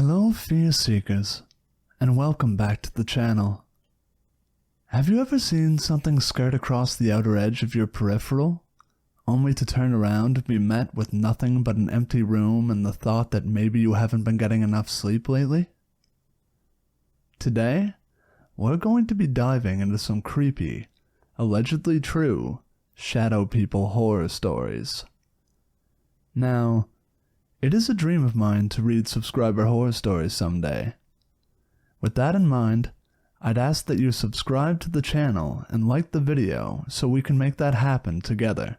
Hello fear seekers, and welcome back to the channel. Have you ever seen something skirt across the outer edge of your peripheral, only to turn around and be met with nothing but an empty room and the thought that maybe you haven't been getting enough sleep lately? Today, we're going to be diving into some creepy, allegedly true, shadow people horror stories. Now, it is a dream of mine to read subscriber horror stories someday. With that in mind, I'd ask that you subscribe to the channel and like the video so we can make that happen together.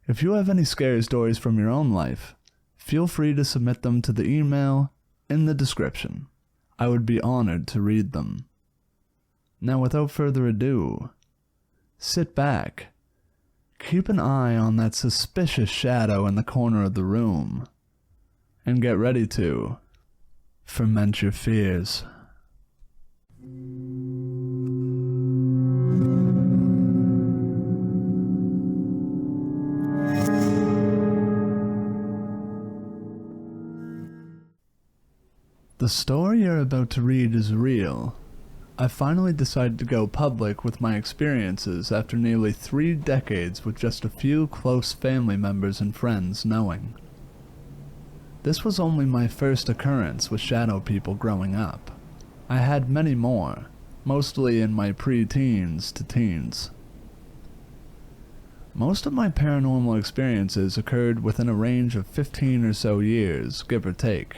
If you have any scary stories from your own life, feel free to submit them to the email in the description. I would be honored to read them. Now without further ado, sit back. Keep an eye on that suspicious shadow in the corner of the room, and get ready to ferment your fears. The story you're about to read is real. I finally decided to go public with my experiences after nearly 3 decades with just a few close family members and friends knowing. This was only my first occurrence with shadow people growing up. I had many more, mostly in my pre-teens to teens. Most of my paranormal experiences occurred within a range of 15 or so years, give or take.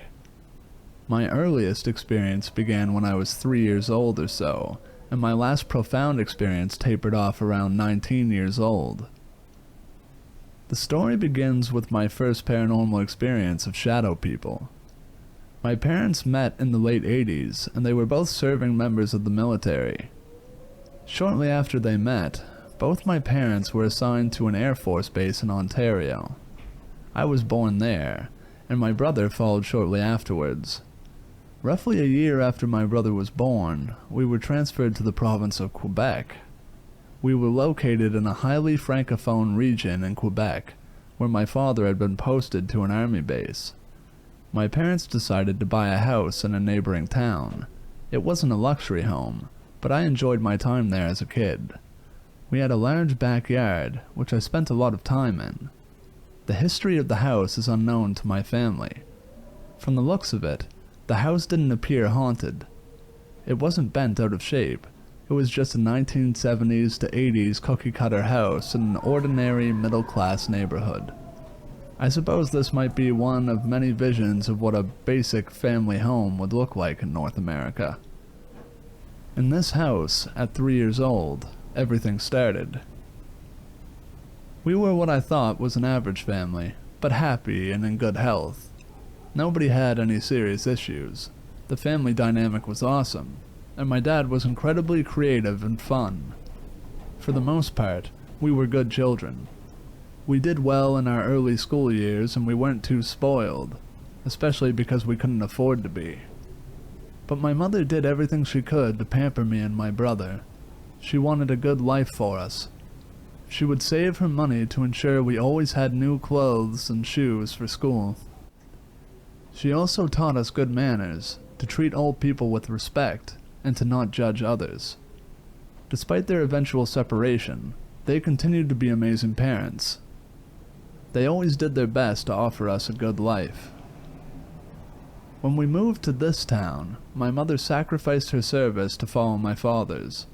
My earliest experience began when I was 3 years old or so, and my last profound experience tapered off around 19 years old. The story begins with my first paranormal experience of shadow people. My parents met in the late 80s, and they were both serving members of the military. Shortly after they met, both my parents were assigned to an Air Force base in Ontario. I was born there, and my brother followed shortly afterwards. Roughly a year after my brother was born, we were transferred to the province of Quebec. We were located in a highly francophone region in Quebec, where my father had been posted to an army base. My parents decided to buy a house in a neighboring town. It wasn't a luxury home, but I enjoyed my time there as a kid. We had a large backyard, which I spent a lot of time in. The history of the house is unknown to my family. From the looks of it, the house didn't appear haunted. It wasn't bent out of shape. It was just a 1970s to 80s cookie-cutter house in an ordinary middle-class neighborhood. I suppose this might be one of many visions of what a basic family home would look like in North America. In this house, at 3 years old, everything started. We were what I thought was an average family, but happy and in good health. Nobody had any serious issues. The family dynamic was awesome, and my dad was incredibly creative and fun. For the most part, we were good children. We did well in our early school years and we weren't too spoiled, especially because we couldn't afford to be. But my mother did everything she could to pamper me and my brother. She wanted a good life for us. She would save her money to ensure we always had new clothes and shoes for school. She also taught us good manners, to treat old people with respect, and to not judge others. Despite their eventual separation, they continued to be amazing parents. They always did their best to offer us a good life. When we moved to this town, my mother sacrificed her service to follow my father's.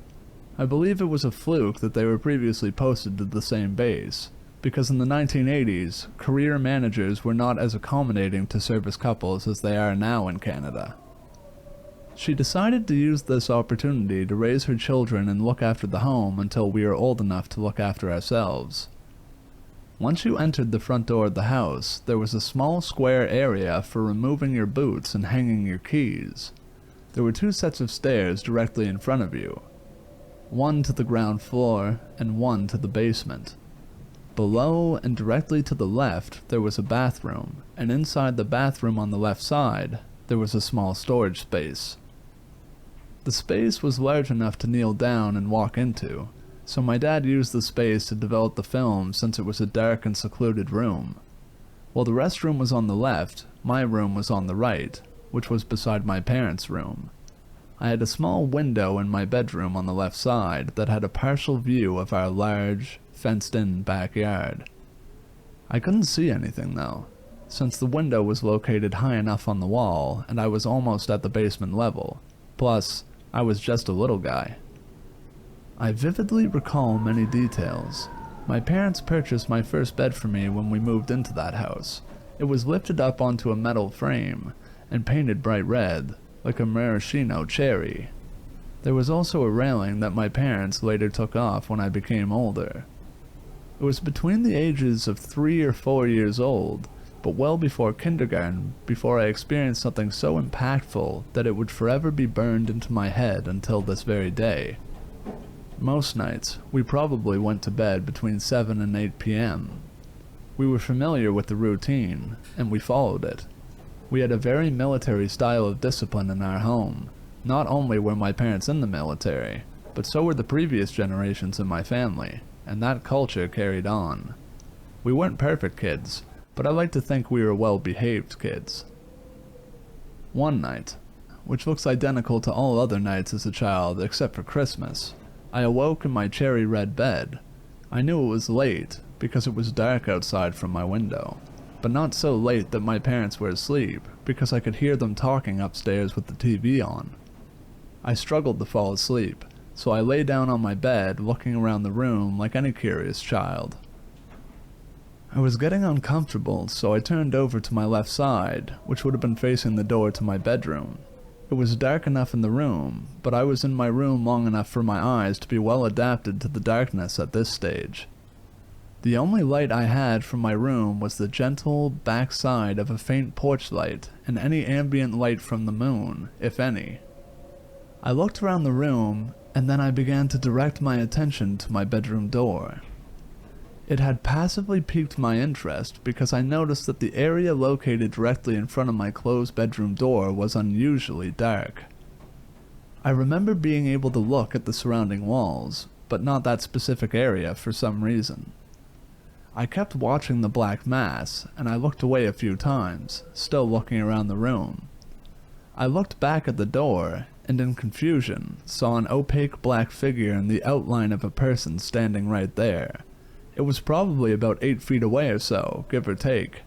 I believe it was a fluke that they were previously posted to the same base, because in the 1980s, career managers were not as accommodating to service couples as they are now in Canada. She decided to use this opportunity to raise her children and look after the home until we were old enough to look after ourselves. Once you entered the front door of the house, there was a small square area for removing your boots and hanging your keys. There were 2 sets of stairs directly in front of you, one to the ground floor and one to the basement. Below and directly to the left there was a bathroom, and inside the bathroom on the left side there was a small storage space. The space was large enough to kneel down and walk into, so my dad used the space to develop the film since it was a dark and secluded room. While the restroom was on the left, my room was on the right, which was beside my parents' room. I had a small window in my bedroom on the left side that had a partial view of our large, fenced-in backyard. I couldn't see anything though, since the window was located high enough on the wall and I was almost at the basement level. Plus, I was just a little guy. I vividly recall many details. My parents purchased my first bed for me when we moved into that house. It was lifted up onto a metal frame and painted bright red, like a maraschino cherry. There was also a railing that my parents later took off when I became older. It was between the ages of 3 or 4 years old, but well before kindergarten, before I experienced something so impactful that it would forever be burned into my head until this very day. Most nights, we probably went to bed between 7 and 8 p.m. We were familiar with the routine, and we followed it. We had a very military style of discipline in our home. Not only were my parents in the military, but so were the previous generations in my family, and that culture carried on. We weren't perfect kids, but I like to think we were well-behaved kids. One night, which looks identical to all other nights as a child except for Christmas, I awoke in my cherry red bed. I knew it was late because it was dark outside from my window, but not so late that my parents were asleep because I could hear them talking upstairs with the TV on. I struggled to fall asleep, so I lay down on my bed looking around the room like any curious child. I was getting uncomfortable, so I turned over to my left side, which would have been facing the door to my bedroom. It was dark enough in the room, but I was in my room long enough for my eyes to be well adapted to the darkness at this stage. The only light I had from my room was the gentle back side of a faint porch light and any ambient light from the moon, if any. I looked around the room, and then I began to direct my attention to my bedroom door. It had passively piqued my interest because I noticed that the area located directly in front of my closed bedroom door was unusually dark. I remember being able to look at the surrounding walls, but not that specific area for some reason. I kept watching the black mass, and I looked away a few times, still looking around the room. I looked back at the door, and in confusion, saw an opaque black figure in the outline of a person standing right there. It was probably about 8 feet away or so, give or take.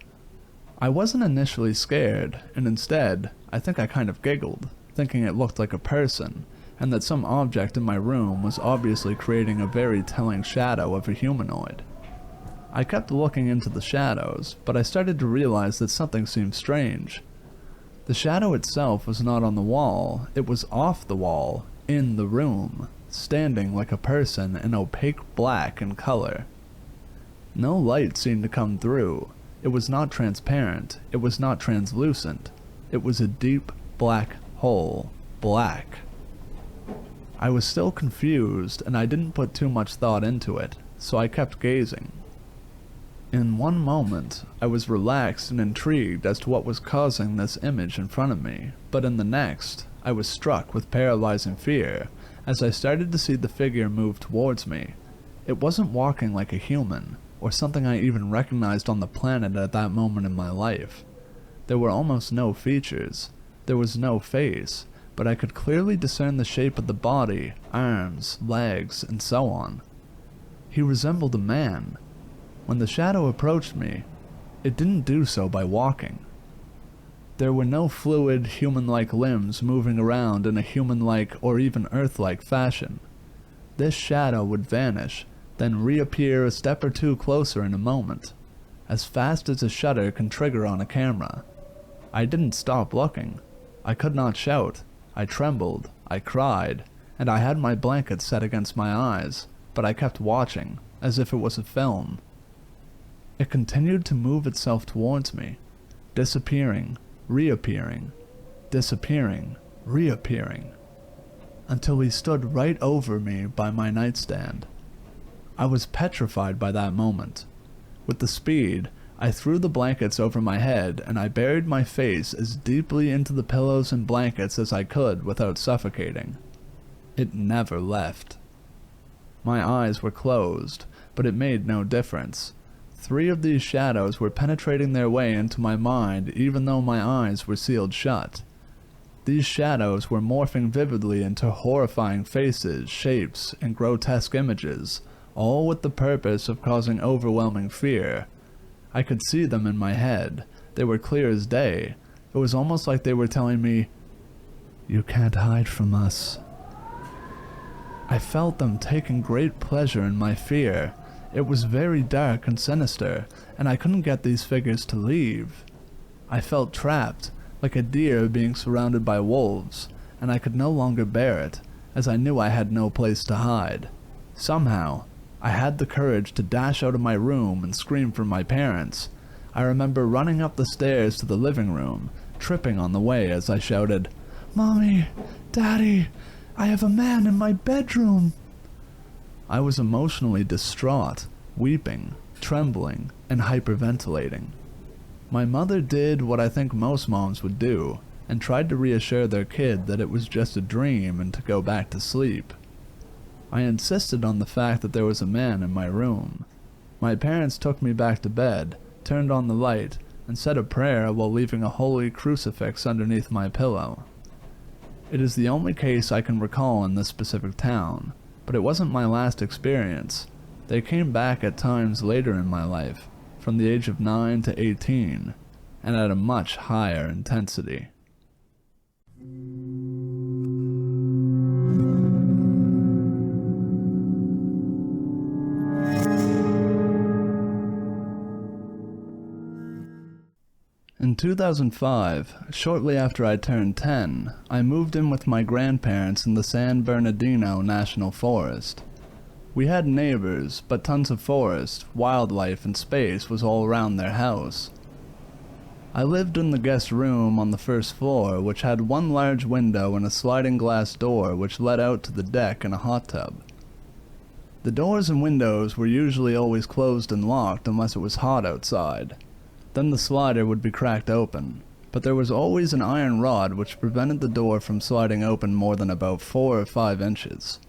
I wasn't initially scared, and instead, I think I kind of giggled, thinking it looked like a person, and that some object in my room was obviously creating a very telling shadow of a humanoid. I kept looking into the shadows, but I started to realize that something seemed strange. The shadow itself was not on the wall, it was off the wall, in the room, standing like a person in opaque black in color. No light seemed to come through. It was not transparent, it was not translucent. It was a deep black hole, black. I was still confused, and I didn't put too much thought into it, so I kept gazing. In one moment, I was relaxed and intrigued as to what was causing this image in front of me, but in the next, I was struck with paralyzing fear as I started to see the figure move towards me. It wasn't walking like a human, or something I even recognized on the planet at that moment in my life. There were almost no features. There was no face, but I could clearly discern the shape of the body, arms, legs, and so on. He resembled a man. When the shadow approached me, it didn't do so by walking. There were no fluid, human-like limbs moving around in a human-like or even Earth-like fashion. This shadow would vanish, then reappear a step or two closer in a moment, as fast as a shutter can trigger on a camera. I didn't stop looking. I could not shout. I trembled, I cried, and I had my blanket set against my eyes, but I kept watching, as if it was a film. It continued to move itself towards me, disappearing, reappearing, disappearing, reappearing, until he stood right over me by my nightstand. I was petrified by that moment. With the speed, I threw the blankets over my head and I buried my face as deeply into the pillows and blankets as I could without suffocating. It never left. My eyes were closed, but it made no difference. 3 of these shadows were penetrating their way into my mind even though my eyes were sealed shut, These shadows were morphing vividly into horrifying faces, shapes, and grotesque images, all with the purpose of causing overwhelming fear. I could see them in my head. They were clear as day. It was almost like they were telling me, "You can't hide from us." I felt them taking great pleasure in my fear. It was very dark and sinister, and I couldn't get these figures to leave. I felt trapped, like a deer being surrounded by wolves, and I could no longer bear it, as I knew I had no place to hide. Somehow, I had the courage to dash out of my room and scream for my parents. I remember running up the stairs to the living room, tripping on the way as I shouted, "Mommy, Daddy, I have a man in my bedroom." I was emotionally distraught, weeping, trembling, and hyperventilating. My mother did what I think most moms would do, and tried to reassure their kid that it was just a dream and to go back to sleep. I insisted on the fact that there was a man in my room. My parents took me back to bed, turned on the light, and said a prayer while leaving a holy crucifix underneath my pillow. It is the only case I can recall in this specific town, but it wasn't my last experience. They came back at times later in my life, from the age of 9 to 18, and at a much higher intensity. In 2005, shortly after I turned 10, I moved in with my grandparents in the San Bernardino National Forest. We had neighbors, but tons of forest, wildlife, and space was all around their house. I lived in the guest room on the first floor, which had one large window and a sliding glass door which led out to the deck and a hot tub. The doors and windows were usually always closed and locked unless it was hot outside. Then the slider would be cracked open, but there was always an iron rod which prevented the door from sliding open more than about 4 or 5 inches.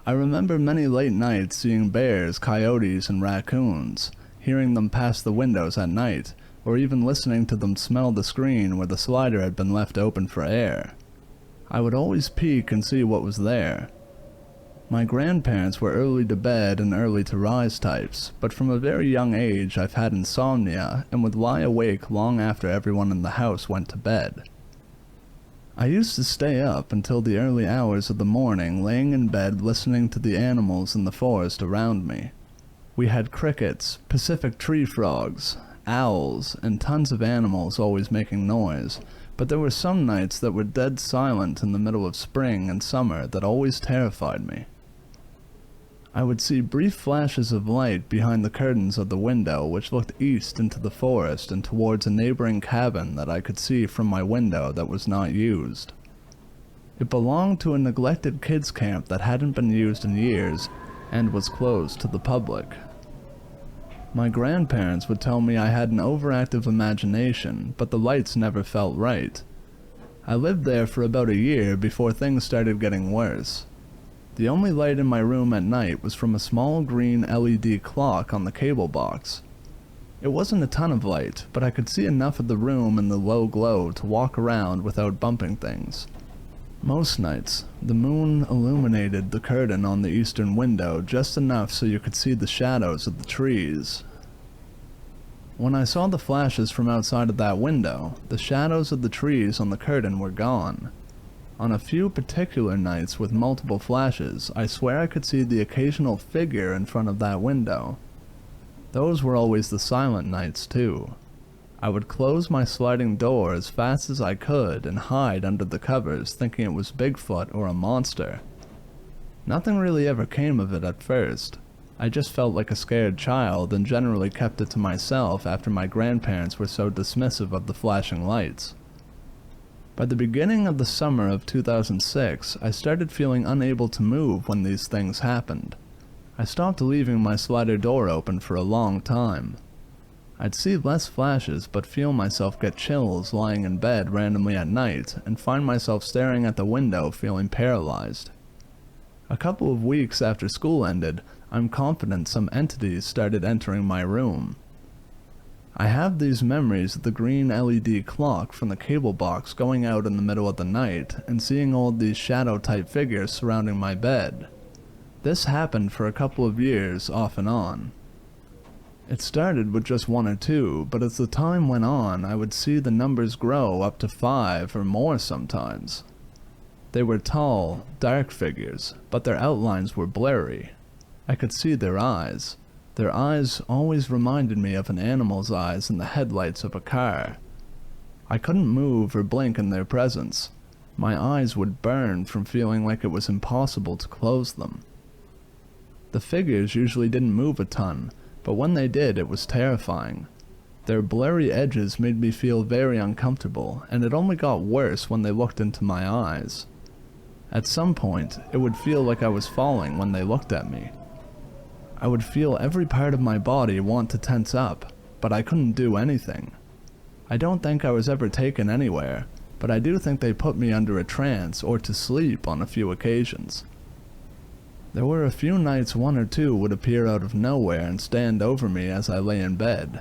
I remember many late nights seeing bears, coyotes, and raccoons, hearing them pass the windows at night, or even listening to them smell the screen where the slider had been left open for air. I would always peek and see what was there. My grandparents were early to bed and early to rise types, but from a very young age I've had insomnia and would lie awake long after everyone in the house went to bed. I used to stay up until the early hours of the morning laying in bed listening to the animals in the forest around me. We had crickets, Pacific tree frogs, owls, and tons of animals always making noise, but there were some nights that were dead silent in the middle of spring and summer that always terrified me. I would see brief flashes of light behind the curtains of the window which looked east into the forest and towards a neighboring cabin that I could see from my window that was not used. It belonged to a neglected kids camp that hadn't been used in years and was closed to the public. My grandparents would tell me I had an overactive imagination, but the lights never felt right. I lived there for about a year before things started getting worse. The only light in my room at night was from a small green LED clock on the cable box. It wasn't a ton of light, but I could see enough of the room in the low glow to walk around without bumping things. Most nights, the moon illuminated the curtain on the eastern window just enough so you could see the shadows of the trees. When I saw the flashes from outside of that window, the shadows of the trees on the curtain were gone. On a few particular nights with multiple flashes, I swear I could see the occasional figure in front of that window. Those were always the silent nights too. I would close my sliding door as fast as I could and hide under the covers thinking it was Bigfoot or a monster. Nothing really ever came of it at first. I just felt like a scared child and generally kept it to myself after my grandparents were so dismissive of the flashing lights. By the beginning of the summer of 2006, I started feeling unable to move when these things happened. I stopped leaving my slider door open for a long time. I'd see less flashes but feel myself get chills lying in bed randomly at night and find myself staring at the window feeling paralyzed. A couple of weeks after school ended, I'm confident some entities started entering my room. I have these memories of the green LED clock from the cable box going out in the middle of the night and seeing all these shadow-type figures surrounding my bed. This happened for a couple of years, off and on. It started with just 1 or 2, but as the time went on, I would see the numbers grow up to 5 or more sometimes. They were tall, dark figures, but their outlines were blurry. I could see their eyes. Their eyes always reminded me of an animal's eyes in the headlights of a car. I couldn't move or blink in their presence. My eyes would burn from feeling like it was impossible to close them. The figures usually didn't move a ton, but when they did, it was terrifying. Their blurry edges made me feel very uncomfortable, and it only got worse when they looked into my eyes. At some point, it would feel like I was falling when they looked at me. I would feel every part of my body want to tense up, but I couldn't do anything. I don't think I was ever taken anywhere, but I do think they put me under a trance or to sleep on a few occasions. There were a few nights 1 or 2 would appear out of nowhere and stand over me as I lay in bed.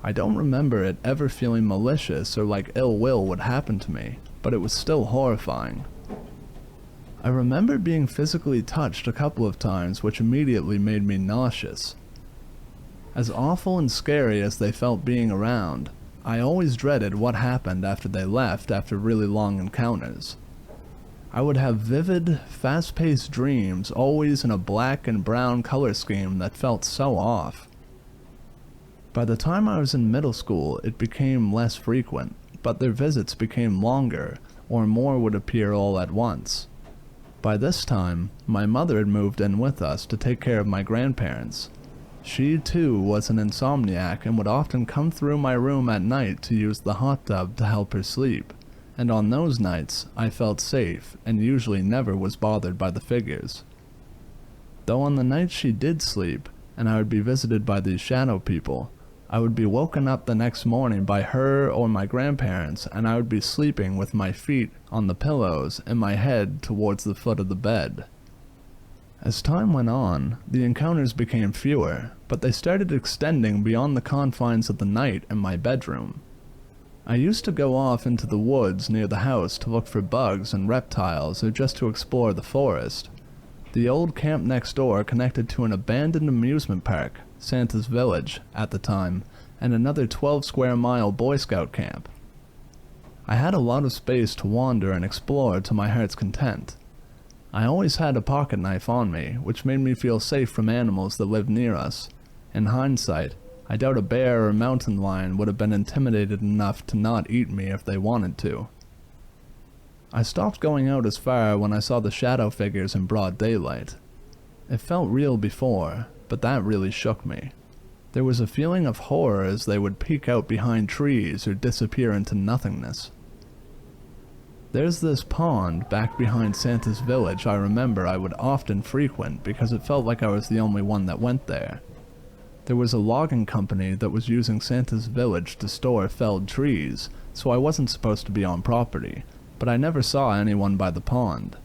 I don't remember it ever feeling malicious or like ill will would happen to me, but it was still horrifying. I remember being physically touched a couple of times, which immediately made me nauseous. As awful and scary as they felt being around, I always dreaded what happened after they left after really long encounters. I would have vivid, fast-paced dreams, always in a black and brown color scheme that felt so off. By the time I was in middle school, it became less frequent, but their visits became longer, or more would appear all at once. By this time, my mother had moved in with us to take care of my grandparents. She, too, was an insomniac and would often come through my room at night to use the hot tub to help her sleep. And on those nights, I felt safe, and usually never was bothered by the figures. Though on the nights she did sleep, and I would be visited by these shadow people, I would be woken up the next morning by her or my grandparents, and I would be sleeping with my feet on the pillows and my head towards the foot of the bed. As time went on, the encounters became fewer, but they started extending beyond the confines of the night in my bedroom. I used to go off into the woods near the house to look for bugs and reptiles or just to explore the forest. The old camp next door connected to an abandoned amusement park, Santa's Village, at the time, and another 12-square-mile Boy Scout camp. I had a lot of space to wander and explore to my heart's content. I always had a pocket knife on me, which made me feel safe from animals that lived near us. In hindsight, I doubt a bear or mountain lion would have been intimidated enough to not eat me if they wanted to. I stopped going out as far when I saw the shadow figures in broad daylight. It felt real before, but that really shook me. There was a feeling of horror as they would peek out behind trees or disappear into nothingness. There's this pond back behind Santa's Village I remember I would often frequent because it felt like I was the only one that went there. There was a logging company that was using Santa's Village to store felled trees, so I wasn't supposed to be on property, but I never saw anyone by the pond.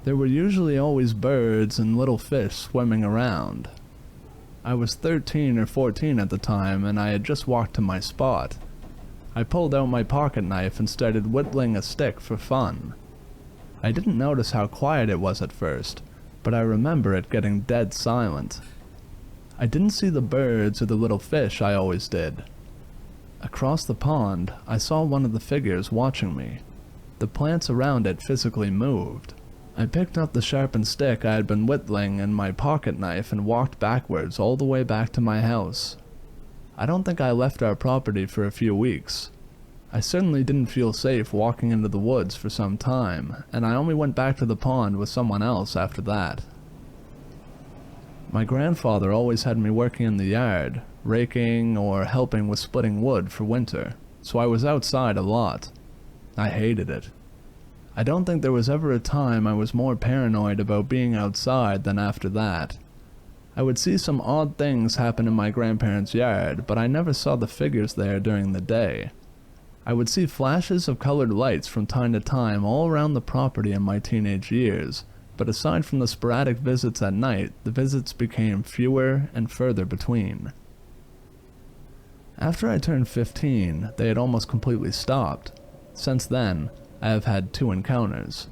There were usually always birds and little fish swimming around. I was 13 or 14 at the time, and I had just walked to my spot. I pulled out my pocket knife and started whittling a stick for fun. I didn't notice how quiet it was at first, but I remember it getting dead silent. I didn't see the birds or the little fish I always did. Across the pond, I saw one of the figures watching me. The plants around it physically moved. I picked up the sharpened stick I had been whittling and my pocket knife and walked backwards all the way back to my house. I don't think I left our property for a few weeks. I certainly didn't feel safe walking into the woods for some time, and I only went back to the pond with someone else after that. My grandfather always had me working in the yard, raking or helping with splitting wood for winter, so I was outside a lot. I hated it. I don't think there was ever a time I was more paranoid about being outside than after that. I would see some odd things happen in my grandparents' yard, but I never saw the figures there during the day. I would see flashes of colored lights from time to time all around the property in my teenage years, but aside from the sporadic visits at night, the visits became fewer and further between. After I turned 15, they had almost completely stopped. Since then, I have had 2 encounters.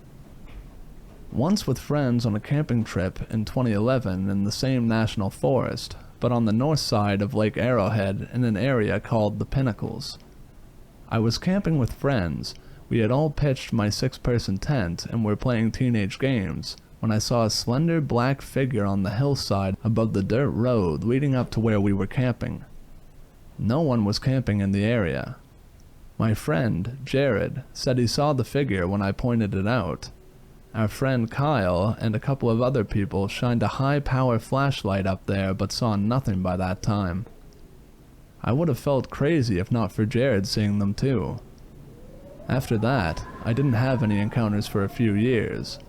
Once with friends on a camping trip in 2011 in the same national forest, but on the north side of Lake Arrowhead in an area called the Pinnacles. I was camping with friends. We had all pitched my 6-person tent and were playing teenage games when I saw a slender black figure on the hillside above the dirt road leading up to where we were camping. No one was camping in the area. My friend, Jared, said he saw the figure when I pointed it out. Our friend Kyle and a couple of other people shined a high-power flashlight up there but saw nothing by that time. I would have felt crazy if not for Jared seeing them too. After that, I didn't have any encounters for a few years.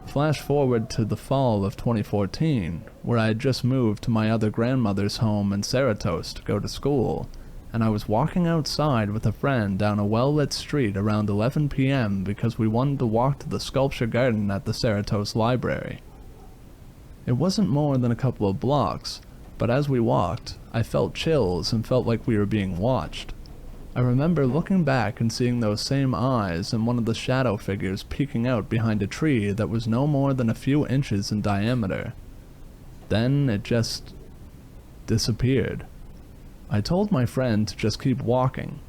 Flash forward to the fall of 2014, where I had just moved to my other grandmother's home in Cerritos to go to school, and I was walking outside with a friend down a well-lit street around 11 p.m. because we wanted to walk to the sculpture garden at the Cerritos Library. It wasn't more than a couple of blocks, but as we walked, I felt chills and felt like we were being watched. I remember looking back and seeing those same eyes and one of the shadow figures peeking out behind a tree that was no more than a few inches in diameter. Then it just disappeared. I told my friend to just keep walking.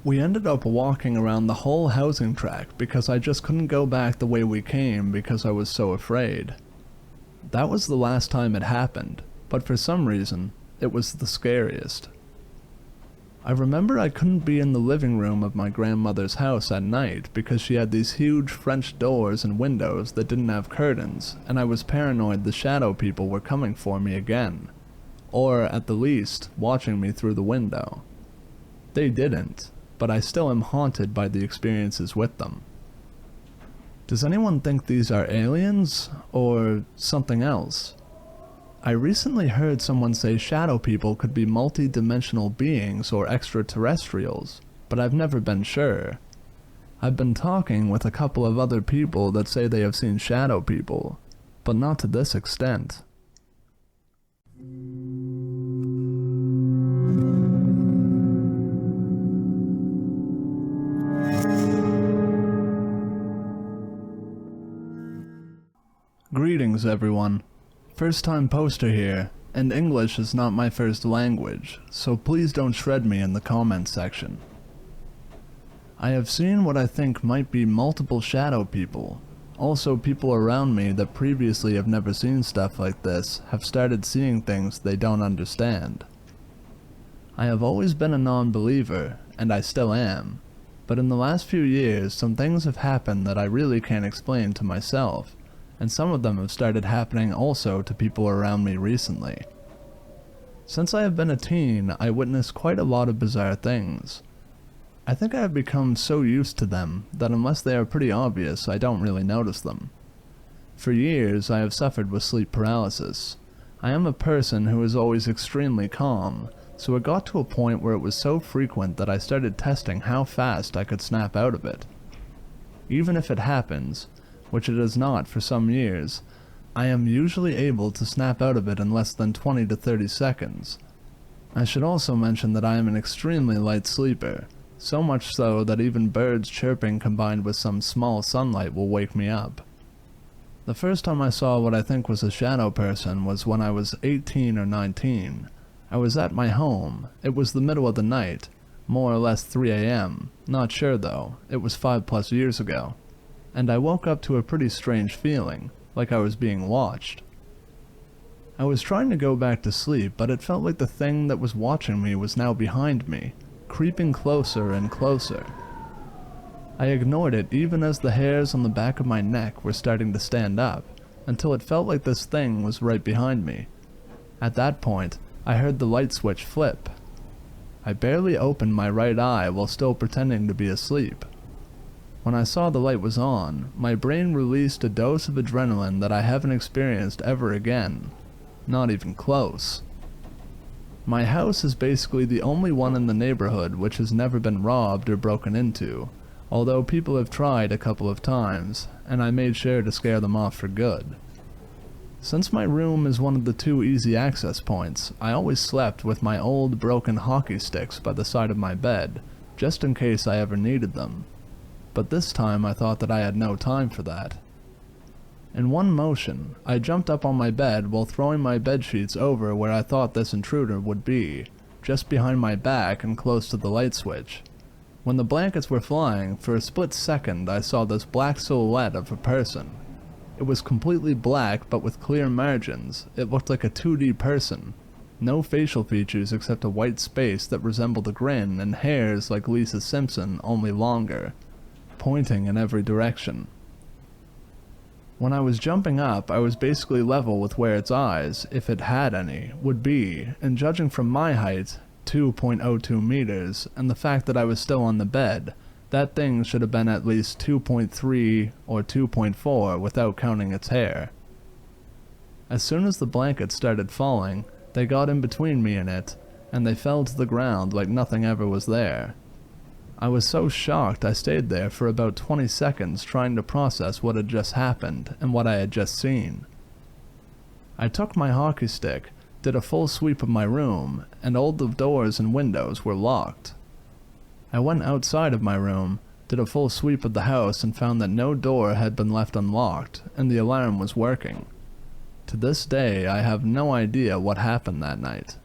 We ended up walking around the whole housing tract because I just couldn't go back the way we came because I was so afraid. That was the last time it happened, but for some reason, it was the scariest. I remember I couldn't be in the living room of my grandmother's house at night because she had these huge French doors and windows that didn't have curtains, and I was paranoid the shadow people were coming for me again. Or, at the least, watching me through the window. They didn't, but I still am haunted by the experiences with them. Does anyone think these are aliens, or something else? I recently heard someone say shadow people could be multi-dimensional beings or extraterrestrials, but I've never been sure. I've been talking with a couple of other people that say they have seen shadow people, but not to this extent. Greetings everyone. First time poster here, and English is not my first language, so please don't shred me in the comments section. I have seen what I think might be multiple shadow people. Also, people around me that previously have never seen stuff like this have started seeing things they don't understand. I have always been a non-believer, and I still am, but in the last few years some things have happened that I really can't explain to myself, and some of them have started happening also to people around me recently. Since I have been a teen, I witnessed quite a lot of bizarre things. I think I have become so used to them that unless they are pretty obvious, I don't really notice them. For years, I have suffered with sleep paralysis. I am a person who is always extremely calm, so it got to a point where it was so frequent that I started testing how fast I could snap out of it. Even if it happens, which it has not for some years, I am usually able to snap out of it in less than 20 to 30 seconds. I should also mention that I am an extremely light sleeper, so much so that even birds chirping combined with some small sunlight will wake me up. The first time I saw what I think was a shadow person was when I was 18 or 19. I was at my home. It was the middle of the night, more or less 3 a.m. Not sure though, it was 5+ years ago. And I woke up to a pretty strange feeling, like I was being watched. I was trying to go back to sleep, but it felt like the thing that was watching me was now behind me, creeping closer and closer. I ignored it even as the hairs on the back of my neck were starting to stand up, until it felt like this thing was right behind me. At that point, I heard the light switch flip. I barely opened my right eye while still pretending to be asleep. When I saw the light was on, my brain released a dose of adrenaline that I haven't experienced ever again. Not even close. My house is basically the only one in the neighborhood which has never been robbed or broken into, although people have tried a couple of times, and I made sure to scare them off for good. Since my room is one of the 2 easy access points, I always slept with my old broken hockey sticks by the side of my bed, just in case I ever needed them. But this time I thought that I had no time for that. In one motion, I jumped up on my bed while throwing my bedsheets over where I thought this intruder would be, just behind my back and close to the light switch. When the blankets were flying, for a split second I saw this black silhouette of a person. It was completely black but with clear margins. It looked like a 2D person. No facial features except a white space that resembled a grin and hairs like Lisa Simpson, only longer, pointing in every direction. When I was jumping up, I was basically level with where its eyes, if it had any, would be, and judging from my height, 2.02 meters, and the fact that I was still on the bed, that thing should have been at least 2.3 or 2.4 without counting its hair. As soon as the blankets started falling, they got in between me and it, and they fell to the ground like nothing ever was there. I was so shocked I stayed there for about 20 seconds trying to process what had just happened and what I had just seen. I took my hockey stick, did a full sweep of my room, and all the doors and windows were locked. I went outside of my room, did a full sweep of the house and found that no door had been left unlocked, and the alarm was working. To this day, I have no idea what happened that night.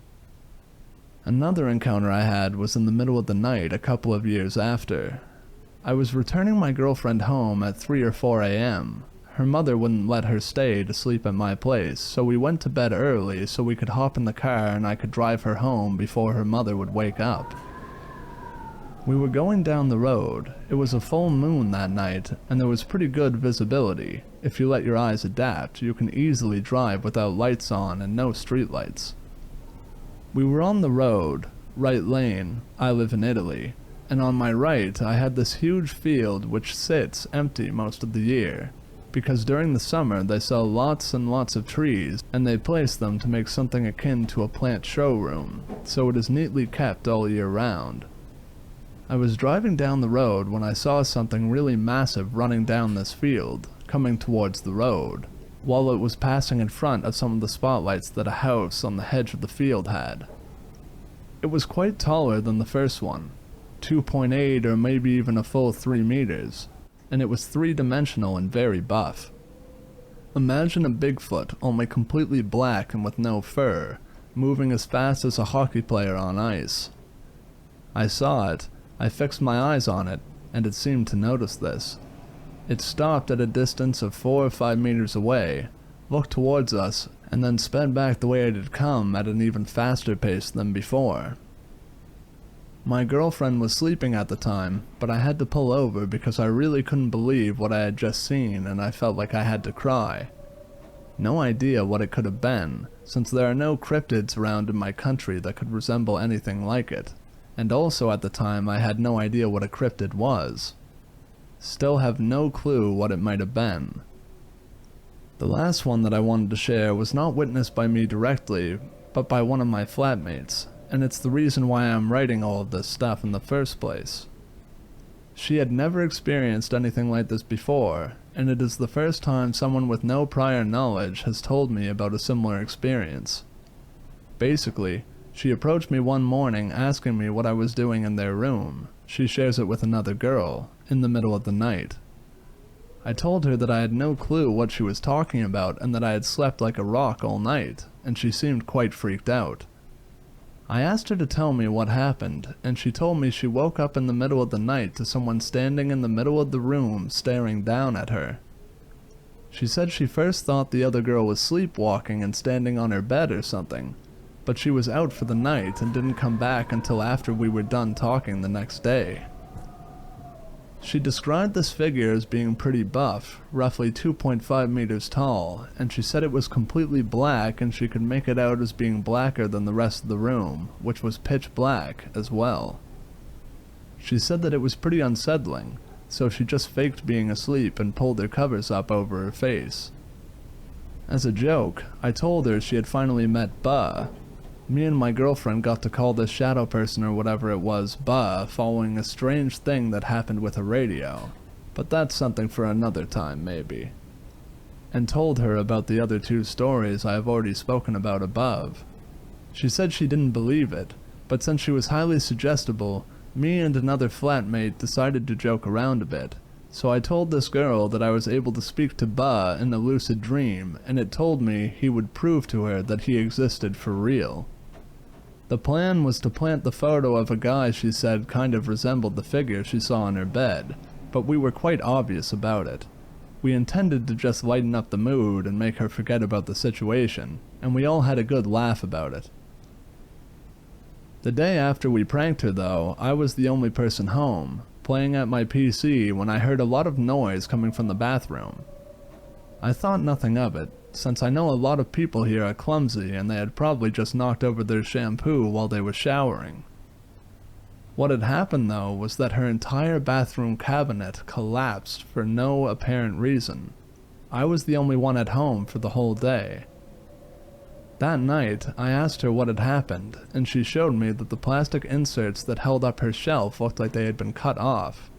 Another encounter I had was in the middle of the night a couple of years after. I was returning my girlfriend home at 3 or 4 a.m. Her mother wouldn't let her stay to sleep at my place, so we went to bed early so we could hop in the car and I could drive her home before her mother would wake up. We were going down the road. It was a full moon that night, and there was pretty good visibility. If you let your eyes adapt, you can easily drive without lights on and no streetlights. We were on the road, right lane. I live in Italy, and on my right I had this huge field which sits empty most of the year, because during the summer they sell lots and lots of trees, and they place them to make something akin to a plant showroom, so it is neatly kept all year round. I was driving down the road when I saw something really massive running down this field, coming towards the road, while it was passing in front of some of the spotlights that a house on the hedge of the field had. It was quite taller than the first one, 2.8 or maybe even a full 3 meters, and it was 3-dimensional and very buff. Imagine a Bigfoot, only completely black and with no fur, moving as fast as a hockey player on ice. I saw it. I fixed my eyes on it, and it seemed to notice this. It stopped at a distance of 4 or 5 meters away, looked towards us, and then sped back the way it had come at an even faster pace than before. My girlfriend was sleeping at the time, but I had to pull over because I really couldn't believe what I had just seen and I felt like I had to cry. No idea what it could have been, since there are no cryptids around in my country that could resemble anything like it. And also at the time I had no idea what a cryptid was. Still have no clue what it might have been. The last one that I wanted to share was not witnessed by me directly, but by one of my flatmates, and it's the reason why I'm writing all of this stuff in the first place. She had never experienced anything like this before, and it is the first time someone with no prior knowledge has told me about a similar experience. Basically, she approached me one morning asking me what I was doing in their room. She shares it with another girl, in the middle of the night. I told her that I had no clue what she was talking about and that I had slept like a rock all night, and she seemed quite freaked out. I asked her to tell me what happened, and she told me she woke up in the middle of the night to someone standing in the middle of the room staring down at her. She said she first thought the other girl was sleepwalking and standing on her bed or something, but she was out for the night and didn't come back until after we were done talking the next day. She described this figure as being pretty buff, roughly 2.5 meters tall, and she said it was completely black and she could make it out as being blacker than the rest of the room, which was pitch black as well. She said that it was pretty unsettling, so she just faked being asleep and pulled her covers up over her face. As a joke, I told her she had finally met Ba. Me and my girlfriend got to call this shadow person or whatever it was Ba, following a strange thing that happened with a radio. But that's something for another time, maybe. and told her about the other 2 stories I have already spoken about above. She said she didn't believe it, but since she was highly suggestible, me and another flatmate decided to joke around a bit. So I told this girl that I was able to speak to Ba in a lucid dream, and it told me he would prove to her that he existed for real. The plan was to plant the photo of a guy she said kind of resembled the figure she saw in her bed, but we were quite obvious about it. We intended to just lighten up the mood and make her forget about the situation, and we all had a good laugh about it. The day after we pranked her though, I was the only person home, playing at my PC when I heard a lot of noise coming from the bathroom. I thought nothing of it, since I know a lot of people here are clumsy and they had probably just knocked over their shampoo while they were showering. What had happened though was that her entire bathroom cabinet collapsed for no apparent reason. I was the only one at home for the whole day. That night, I asked her what had happened, and she showed me that the plastic inserts that held up her shelf looked like they had been cut off.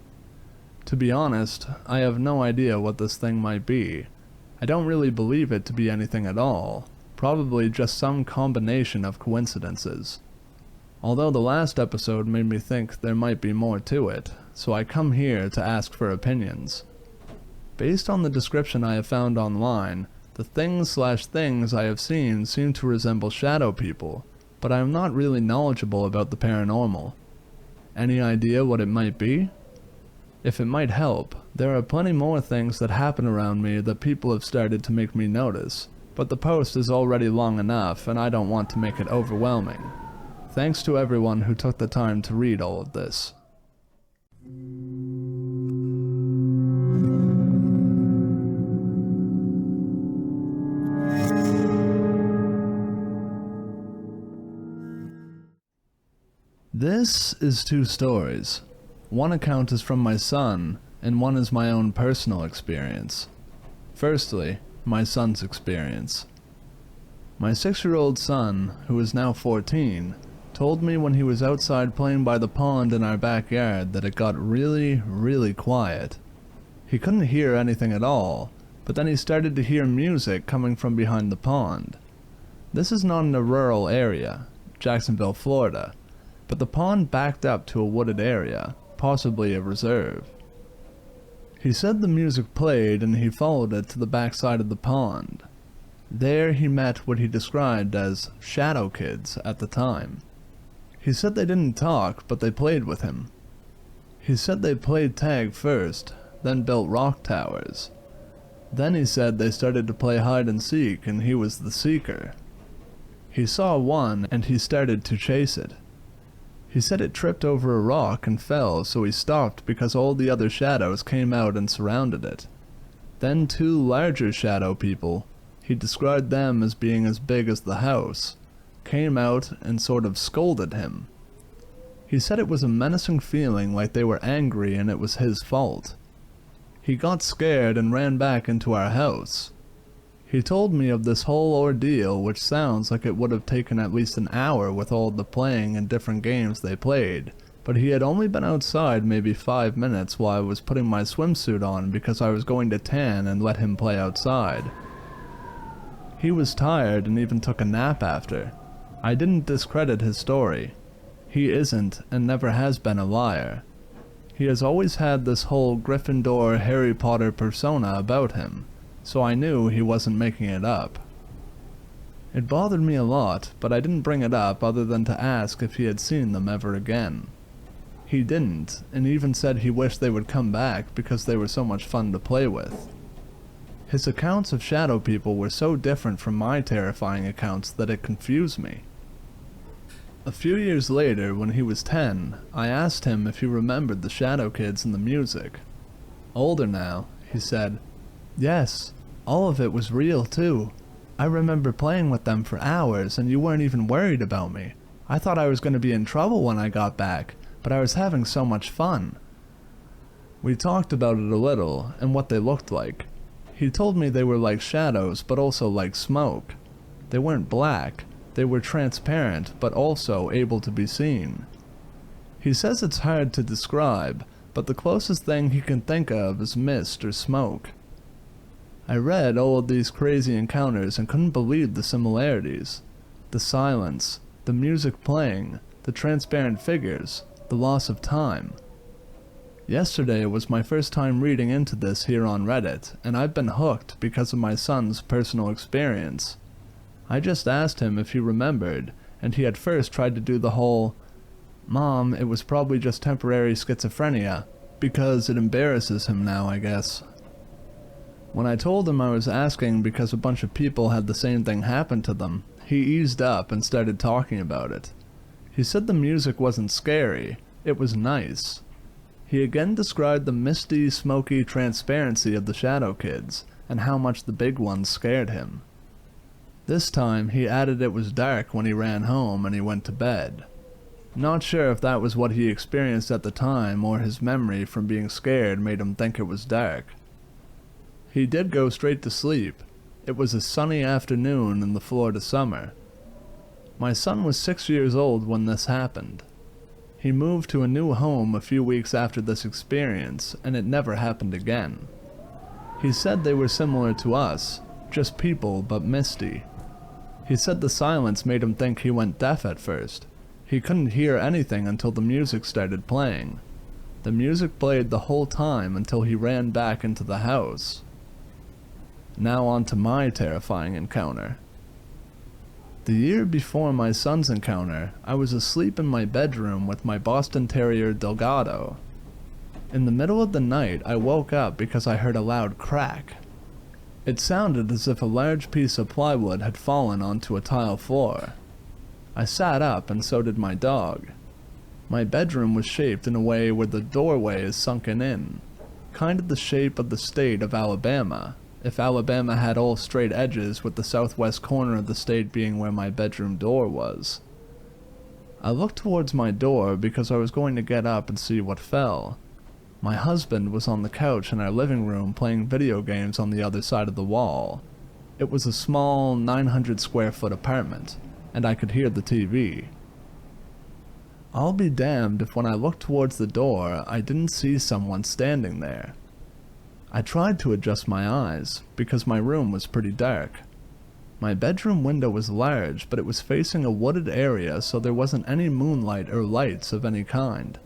To be honest, I have no idea what this thing might be. I don't really believe it to be anything at all, probably just some combination of coincidences. Although the last episode made me think there might be more to it, so I come here to ask for opinions. Based on the description I have found online, the things I have seen seem to resemble shadow people, but I am not really knowledgeable about the paranormal. Any idea what it might be? If it might help, there are plenty more things that happen around me that people have started to make me notice, but the post is already long enough and I don't want to make it overwhelming. Thanks to everyone who took the time to read all of this. This is 2 stories. One account is from my son, and one is my own personal experience. Firstly, my son's experience. My 6-year-old son, who is now 14, told me when he was outside playing by the pond in our backyard that it got really, really quiet. He couldn't hear anything at all, but then he started to hear music coming from behind the pond. This is not in a rural area, Jacksonville, Florida, but the pond backed up to a wooded area, possibly a reserve. He said the music played and he followed it to the backside of the pond. There he met what he described as shadow kids at the time. He said they didn't talk, but they played with him. He said they played tag first, then built rock towers. Then he said they started to play hide and seek and he was the seeker. He saw one and he started to chase it. He said it tripped over a rock and fell, so he stopped because all the other shadows came out and surrounded it. Then 2 larger shadow people, he described them as being as big as the house, came out and sort of scolded him. He said it was a menacing feeling like they were angry and it was his fault. He got scared and ran back into our house. He told me of this whole ordeal, which sounds like it would have taken at least an hour with all the playing and different games they played, but he had only been outside maybe 5 minutes while I was putting my swimsuit on because I was going to tan and let him play outside. He was tired and even took a nap after. I didn't discredit his story. He isn't and never has been a liar. He has always had this whole Gryffindor Harry Potter persona about him, so I knew he wasn't making it up. It bothered me a lot, but I didn't bring it up other than to ask if he had seen them ever again. He didn't, and even said he wished they would come back because they were so much fun to play with. His accounts of shadow people were so different from my terrifying accounts that it confused me. A few years later, when he was 10, I asked him if he remembered the shadow kids and the music. Older now, he said, "Yes, all of it was real too. I remember playing with them for hours and you weren't even worried about me. I thought I was going to be in trouble when I got back, but I was having so much fun." We talked about it a little and what they looked like. He told me they were like shadows but also like smoke. They weren't black, they were transparent but also able to be seen. He says it's hard to describe, but the closest thing he can think of is mist or smoke. I read all of these crazy encounters and couldn't believe the similarities. The silence, the music playing, the transparent figures, the loss of time. Yesterday was my first time reading into this here on Reddit, and I've been hooked because of my son's personal experience. I just asked him if he remembered, and he at first tried to do the whole, "Mom, it was probably just temporary schizophrenia," because it embarrasses him now, I guess. When I told him I was asking because a bunch of people had the same thing happen to them, he eased up and started talking about it. He said the music wasn't scary, it was nice. He again described the misty, smoky transparency of the Shadow Kids, and how much the big ones scared him. This time, he added it was dark when he ran home and he went to bed. Not sure if that was what he experienced at the time or his memory from being scared made him think it was dark. He did go straight to sleep. It was a sunny afternoon in the Florida summer. My son was 6 years old when this happened. He moved to a new home a few weeks after this experience, and it never happened again. He said they were similar to us, just people but misty. He said the silence made him think he went deaf at first. He couldn't hear anything until the music started playing. The music played the whole time until he ran back into the house. Now on to my terrifying encounter. The year before my son's encounter, I was asleep in my bedroom with my Boston Terrier Delgado. In the middle of the night, I woke up because I heard a loud crack. It sounded as if a large piece of plywood had fallen onto a tile floor. I sat up and so did my dog. My bedroom was shaped in a way where the doorway is sunken in, kind of the shape of the state of Alabama, if Alabama had all straight edges with the southwest corner of the state being where my bedroom door was. I looked towards my door because I was going to get up and see what fell. My husband was on the couch in our living room playing video games on the other side of the wall. It was a small 900 square foot apartment, and I could hear the TV. I'll be damned if when I looked towards the door I didn't see someone standing there. I tried to adjust my eyes, because my room was pretty dark. My bedroom window was large, but it was facing a wooded area, so there wasn't any moonlight or lights of any kind.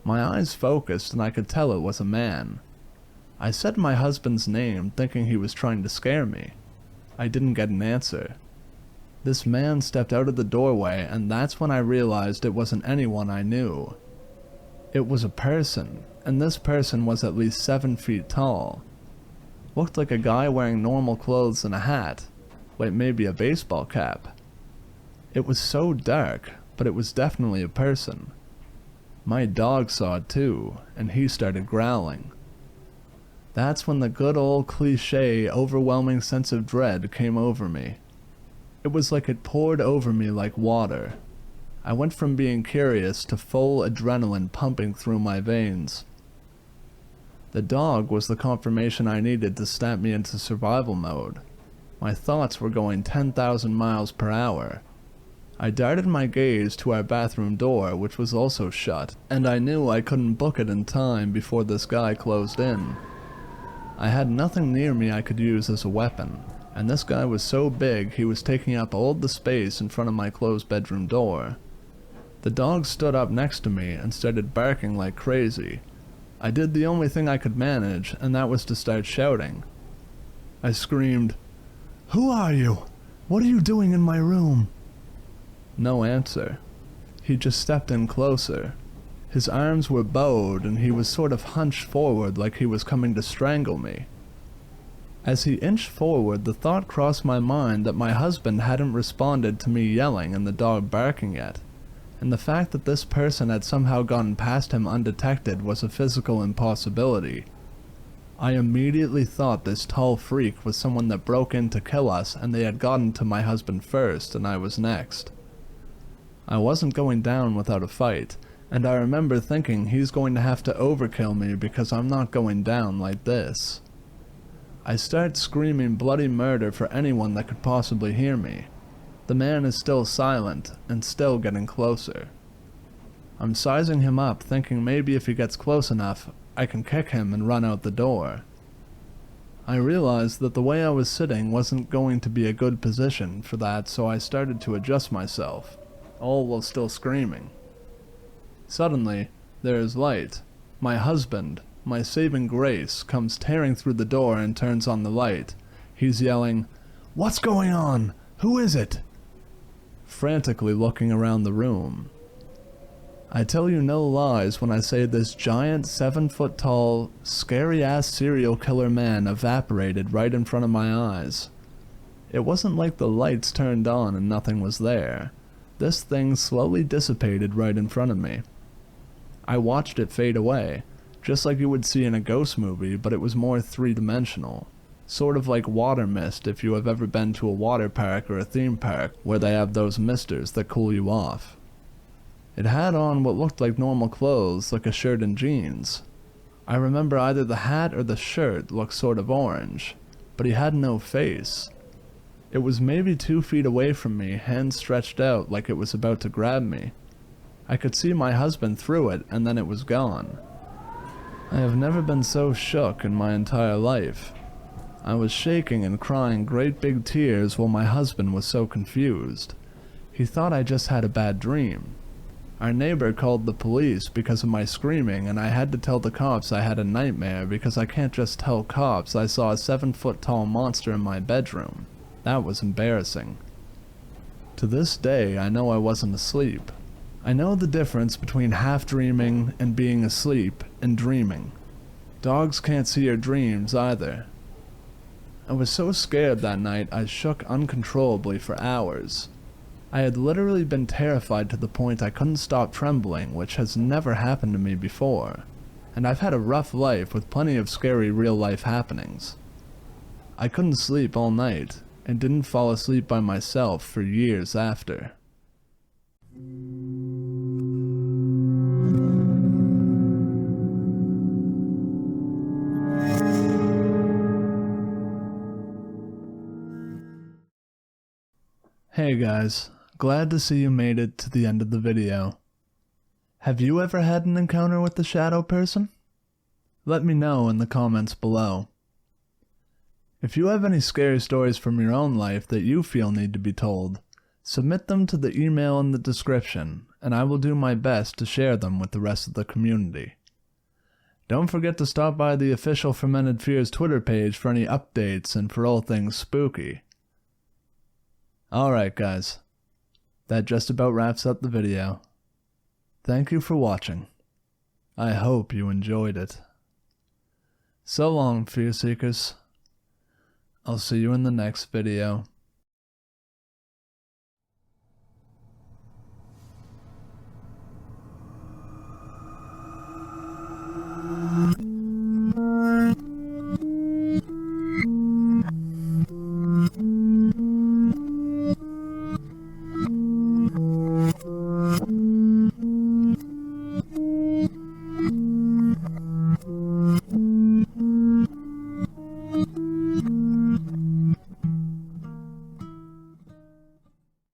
My eyes focused and I could tell it was a man. I said my husband's name, thinking he was trying to scare me. I didn't get an answer. This man stepped out of the doorway, and that's when I realized it wasn't anyone I knew. It was a person, and this person was at least 7 feet tall. Looked like a guy wearing normal clothes and a hat. Wait, maybe a baseball cap. It was so dark, but it was definitely a person. My dog saw it too, and he started growling. That's when the good old cliché overwhelming sense of dread came over me. It was like it poured over me like water. I went from being curious to full adrenaline pumping through my veins. The dog was the confirmation I needed to snap me into survival mode. My thoughts were going 10,000 miles per hour. I darted my gaze to our bathroom door, which was also shut, and I knew I couldn't book it in time before this guy closed in. I had nothing near me I could use as a weapon, and this guy was so big he was taking up all the space in front of my closed bedroom door. The dog stood up next to me and started barking like crazy. I did the only thing I could manage, and that was to start shouting. I screamed, "Who are you? What are you doing in my room?" No answer. He just stepped in closer. His arms were bowed and he was sort of hunched forward like he was coming to strangle me. As he inched forward, the thought crossed my mind that my husband hadn't responded to me yelling and the dog barking yet, and the fact that this person had somehow gotten past him undetected was a physical impossibility. I immediately thought this tall freak was someone that broke in to kill us and they had gotten to my husband first and I was next. I wasn't going down without a fight, and I remember thinking he's going to have to overkill me because I'm not going down like this. I start screaming bloody murder for anyone that could possibly hear me. The man is still silent, and still getting closer. I'm sizing him up, thinking maybe if he gets close enough, I can kick him and run out the door. I realized that the way I was sitting wasn't going to be a good position for that, so I started to adjust myself, all while still screaming. Suddenly, there is light. My husband, my saving grace, comes tearing through the door and turns on the light. He's yelling, "What's going on? Who is it?" Frantically looking around the room. I tell you no lies when I say this giant 7-foot-tall, scary-ass serial killer man evaporated right in front of my eyes. It wasn't like the lights turned on and nothing was there. This thing slowly dissipated right in front of me. I watched it fade away, just like you would see in a ghost movie, but it was more three-dimensional. Sort of like water mist if you have ever been to a water park or a theme park where they have those misters that cool you off. It had on what looked like normal clothes, like a shirt and jeans. I remember either the hat or the shirt looked sort of orange, but he had no face. It was maybe 2 feet away from me, hands stretched out like it was about to grab me. I could see my husband through it, and then it was gone. I have never been so shook in my entire life. I was shaking and crying great big tears while my husband was so confused. He thought I just had a bad dream. Our neighbor called the police because of my screaming, and I had to tell the cops I had a nightmare because I can't just tell cops I saw a 7-foot-tall monster in my bedroom. That was embarrassing. To this day, I know I wasn't asleep. I know the difference between half dreaming and being asleep and dreaming. Dogs can't see your dreams either. I was so scared that night I shook uncontrollably for hours. I had literally been terrified to the point I couldn't stop trembling, which has never happened to me before. And I've had a rough life with plenty of scary real-life happenings. I couldn't sleep all night, and didn't fall asleep by myself for years after. Hey guys, glad to see you made it to the end of the video. Have you ever had an encounter with the shadow person? Let me know in the comments below. If you have any scary stories from your own life that you feel need to be told, submit them to the email in the description, and I will do my best to share them with the rest of the community. Don't forget to stop by the official Fermented Fears Twitter page for any updates and for all things spooky. Alright guys, that just about wraps up the video. Thank you for watching. I hope you enjoyed it. So long, Fear Seekers. I'll see you in the next video.